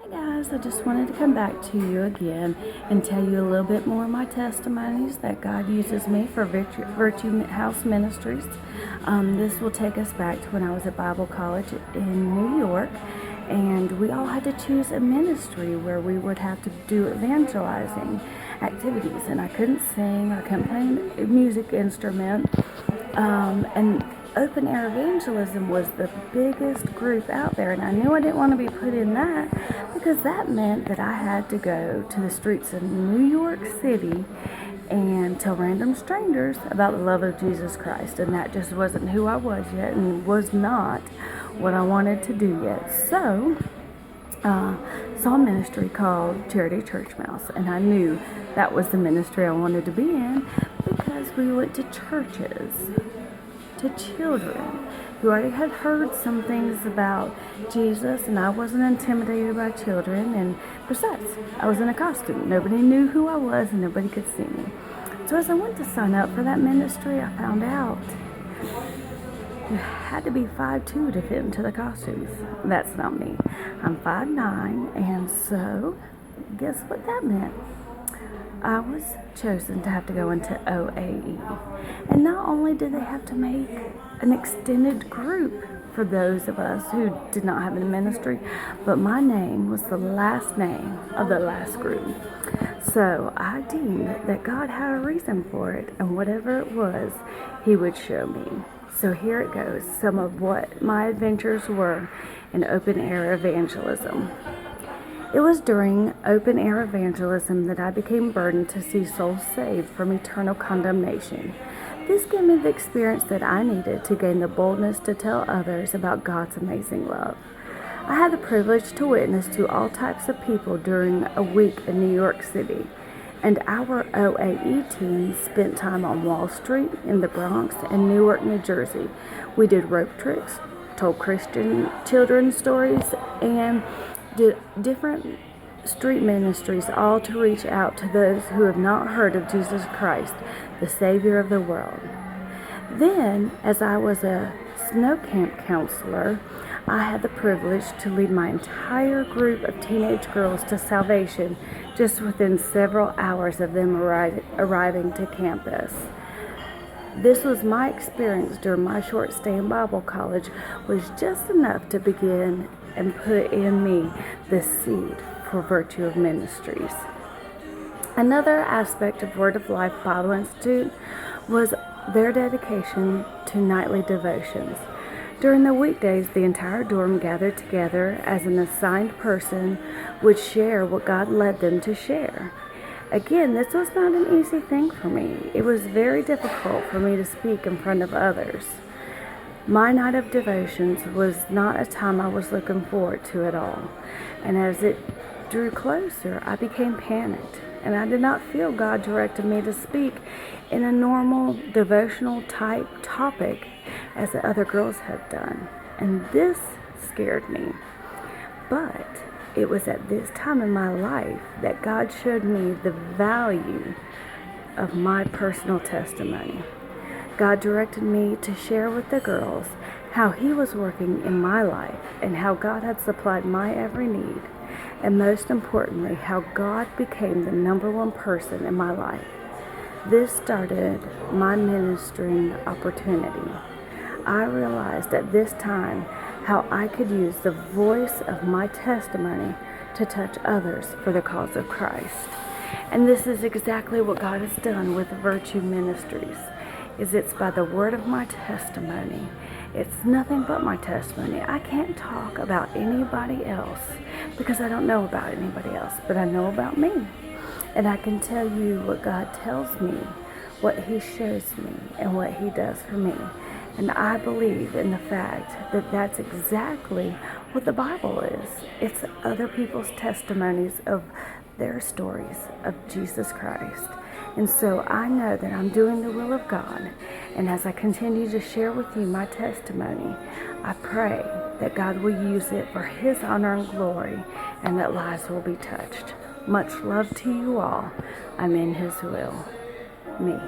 Hi guys, I just wanted to come back to you again and tell you a little bit more of my testimonies that God uses me for Virtue House Ministries. This will take us back to when I was at Bible college in New York, and we all had to choose a ministry where we would have to do evangelizing activities, and I couldn't sing, I couldn't play a music instrument, and open air evangelism was the biggest group out there, and I knew I didn't want to be put in that because that meant that I had to go to the streets of New York City and tell random strangers about the love of Jesus Christ, and that just wasn't who I was yet and was not what I wanted to do yet. So saw a ministry called Charity Church Mouse, and I knew that was the ministry I wanted to be in because we went to churches, to children who already had heard some things about Jesus, and I wasn't intimidated by children, and besides, I was in a costume. Nobody knew who I was and nobody could see me. So as I went to sign up for that ministry, I found out you had to be 5'2" to fit into the costumes. That's not me. I'm 5'9", and so guess what that meant? I was chosen to have to go into OAE. And not only did they have to make an extended group for those of us who did not have a ministry, but my name was the last name of the last group. So I deemed that God had a reason for it, and whatever it was, He would show me. So here it goes, some of what my adventures were in open air evangelism. It was during open air evangelism that I became burdened to see souls saved from eternal condemnation. This gave me the experience that I needed to gain the boldness to tell others about God's amazing love. I had the privilege to witness to all types of people during a week in New York City, and our OAE team spent time on Wall Street, in the Bronx, and Newark, New Jersey. We did rope tricks, told Christian children's stories, and did different street ministries, all to reach out to those who have not heard of Jesus Christ, the Savior of the world. Then, as I was a snow camp counselor, I had the privilege to lead my entire group of teenage girls to salvation just within several hours of them arriving to campus. This was my experience during my short stay in Bible college, was just enough to begin and put in me the seed for Virtue of Ministries. Another aspect of Word of Life Bible Institute was their dedication to nightly devotions. During the weekdays, the entire dorm gathered together as an assigned person would share what God led them to share. Again, this was not an easy thing for me. It was very difficult for me to speak in front of others. My night of devotions was not a time I was looking forward to at all. And as it drew closer, I became panicked, and I did not feel God directed me to speak in a normal devotional type topic as the other girls had done. And this scared me. But it was at this time in my life that God showed me the value of my personal testimony. God directed me to share with the girls how He was working in my life and how God had supplied my every need, and most importantly, how God became the number one person in my life. This started my ministering opportunity. I realized at this time how I could use the voice of my testimony to touch others for the cause of Christ. And this is exactly what God has done with Virtue Ministries. It's by the word of my testimony. It's nothing but my testimony. I can't talk about anybody else because I don't know about anybody else, but I know about me. And I can tell you what God tells me, what He shows me, and what He does for me. And I believe in the fact that that's exactly what the Bible is. It's other people's testimonies of their stories of Jesus Christ. And so I know that I'm doing the will of God. And as I continue to share with you my testimony, I pray that God will use it for His honor and glory, and that lives will be touched. Much love to you all. I'm in His will. Me.